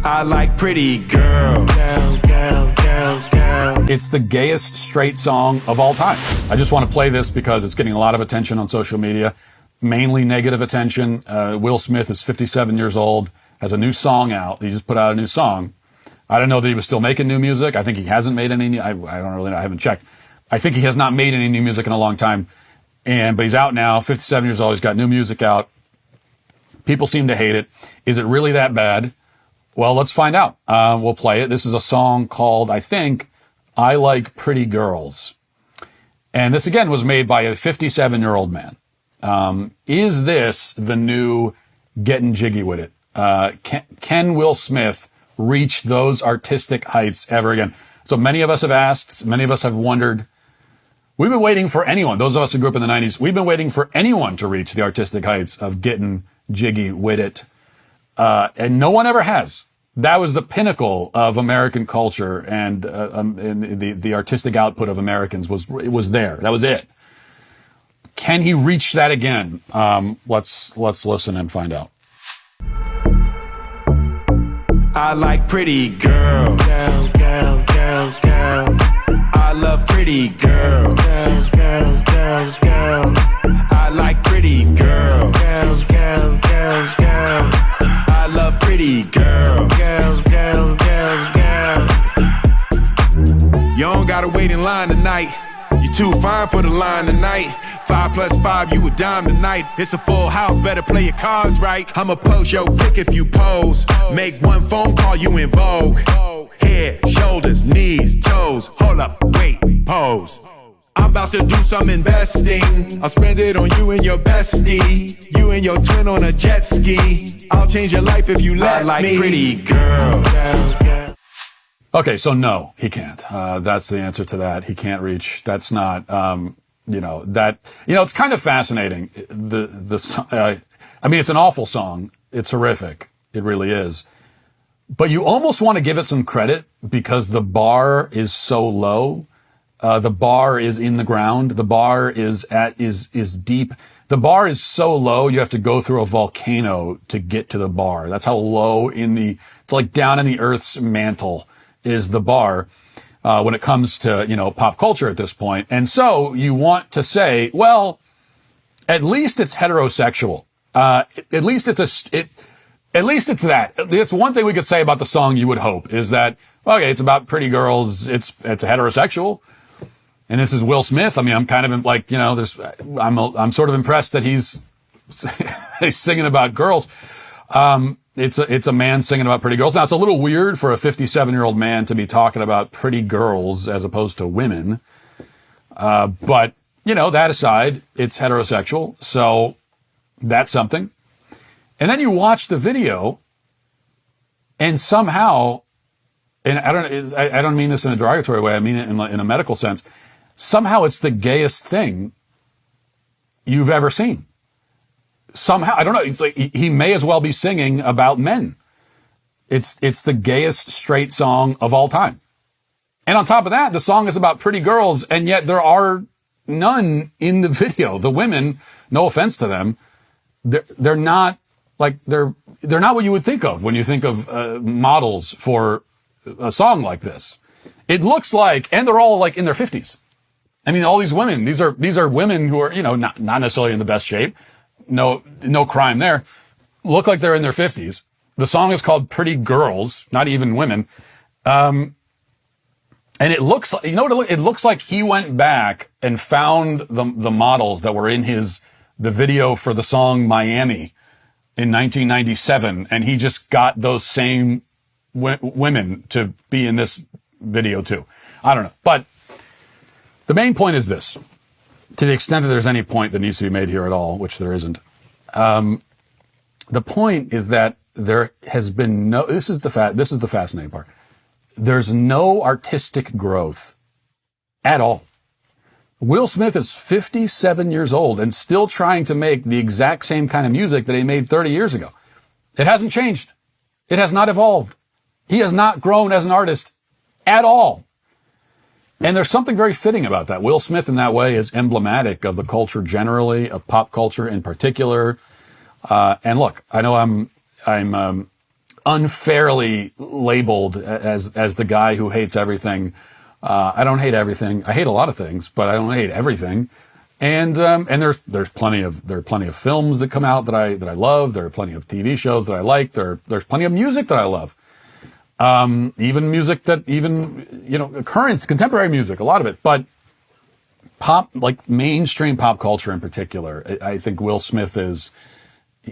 I like pretty girls. Girls, girls, girls, girls. It's the gayest straight song of all time. I just want to play this because it's getting a lot of attention on social media, mainly negative attention. Will Smith is 57 years old, has a new song out. He just put out a new song. I didn't know that he was still making new music. I think he hasn't made any. I don't really know. I haven't checked. I think he has not made any new music in a long time. But he's out now, 57 years old. He's got new music out. People seem to hate it. Is it really that bad? Well, let's find out. We'll play it. This is a song called, I think, I Like Pretty Girls. And this, again, was made by a 57-year-old man. Is this the new Getting Jiggy With It? Can Will Smith reach those artistic heights ever again? So many of us have asked, many of us have wondered. We've been waiting for anyone, those of us who grew up in the 90s, we've been waiting for anyone to reach the artistic heights of Getting Jiggy With It. And no one ever has. That was the pinnacle of American culture and the artistic output of Americans was there. That was it. Can he reach that again? Let's listen and find out. I like pretty girls. Girls, girls, girls, girls. I love pretty girls. Girls, girls, girls, girls. I like pretty girls. Girls, girls, girls, girls. I love pretty girls. Girls, girls, girls, girls. You don't gotta wait in line tonight. You too fine for the line tonight. 5 plus 5, you a dime tonight. It's a full house, better play your cards right. I'ma post your pic if you pose. Make one phone call, you in vogue. Head, shoulders, knees, toes. Hold up, wait, pose. I'm about to do some investing. I'll spend it on you and your bestie. You and your twin on a jet ski. I'll change your life if you let me. I like pretty girls. Okay, so no, he can't. That's the answer to that. He can't reach. That's not, it's kind of fascinating. I mean, it's an awful song. It's horrific. It really is. But you almost want to give it some credit because the bar is so low. The bar is in the ground. The bar is deep. The bar is so low, you have to go through a volcano to get to the bar. That's how low it's like down in the earth's mantle is the bar, when it comes to, pop culture at this point. And so you want to say, well, at least it's heterosexual. At least it's that. It's one thing we could say about the song, you would hope, is that, okay, it's about pretty girls. It's a heterosexual. And this is Will Smith. I mean, I'm kind of like, I'm sort of impressed that he's singing about girls. It's a man singing about pretty girls. Now, it's a little weird for a 57-year-old man to be talking about pretty girls as opposed to women. But, that aside, it's heterosexual. So that's something. And then you watch the video and somehow, and I don't mean this in a derogatory way. I mean it in a medical sense. Somehow it's the gayest thing you've ever seen. Somehow, I don't know. It's like he may as well be singing about men. It's the gayest straight song of all time. And on top of that, the song is about pretty girls, and yet there are none in the video. The women, no offense to them, they're not like they're not what you would think of when you think of models for a song like this. It looks like, and they're all like in their 50s. I mean, all these women, these are women who are, not necessarily in the best shape. No crime there. Look like they're in their 50s. The song is called Pretty Girls, not even women. And it looks like, it looks like he went back and found the models that were in the video for the song Miami in 1997. And he just got those same women to be in this video too. I don't know. But the main point is this. To the extent that there's any point that needs to be made here at all, which there isn't, the point is that there has been this is the fascinating part. There's no artistic growth at all. Will Smith is 57 years old and still trying to make the exact same kind of music that he made 30 years ago. It hasn't changed. It has not evolved. He has not grown as an artist at all. And there's something very fitting about that. Will Smith in that way is emblematic of the culture generally, of pop culture in particular. And look, I know I'm unfairly labeled as the guy who hates everything. I don't hate everything. I hate a lot of things, but I don't hate everything. And there's plenty of films that come out that I love. There are plenty of TV shows that I like. There's plenty of music that I love. Even music that current contemporary music, a lot of it. But pop, like mainstream pop culture in particular, I think Will Smith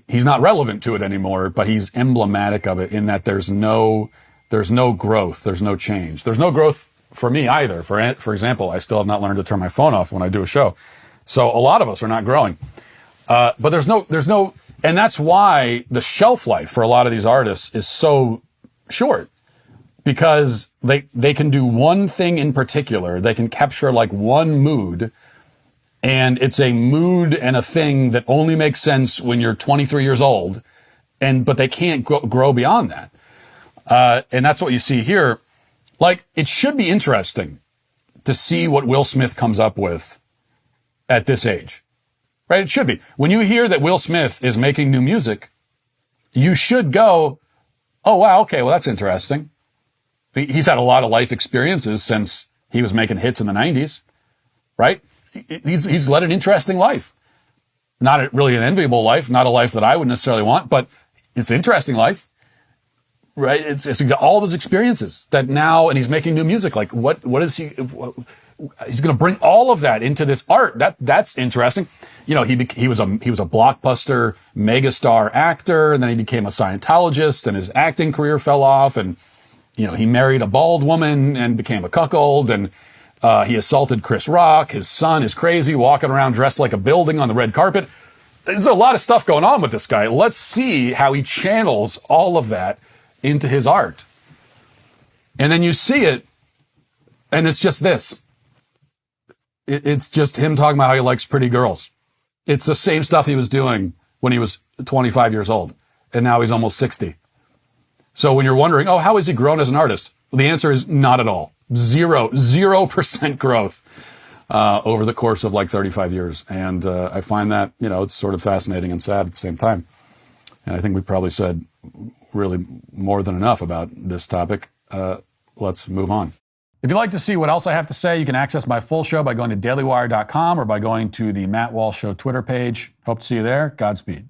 he's not relevant to it anymore, but he's emblematic of it in that there's no growth. There's no change. There's no growth for me either. For example, I still have not learned to turn my phone off when I do a show. So a lot of us are not growing. But there's no, and that's why the shelf life for a lot of these artists is so short, because they can do one thing in particular. They can capture like one mood, and it's a mood and a thing that only makes sense when you're 23 years old, but they can't grow beyond that. And that's what you see here. Like, it should be interesting to see what Will Smith comes up with at this age, right? It should be. When you hear that Will Smith is making new music, you should go, oh, wow, okay, well, that's interesting. He's had a lot of life experiences since he was making hits in the 90s, right? He's led an interesting life. Not really an enviable life, not a life that I would necessarily want, but it's an interesting life. Right? It's all those experiences that now, and he's making new music. Like, what is he, he's going to bring all of that into this art. That's interesting. He was a blockbuster megastar actor, and then he became a Scientologist, and his acting career fell off, and, he married a bald woman and became a cuckold, and, he assaulted Chris Rock. His son is crazy, walking around dressed like a building on the red carpet. There's a lot of stuff going on with this guy. Let's see how he channels all of that into his art. And then you see it, and it's just this. It's just him talking about how he likes pretty girls. It's the same stuff he was doing when he was 25 years old, and now he's almost 60. So when you're wondering, oh, how has he grown as an artist? Well, the answer is not at all. 0% growth over the course of like 35 years. And I find that, it's sort of fascinating and sad at the same time. And I think we probably said really more than enough about this topic. Let's move on. If you'd like to see what else I have to say, you can access my full show by going to dailywire.com or by going to the Matt Walsh Show Twitter page. Hope to see you there. Godspeed.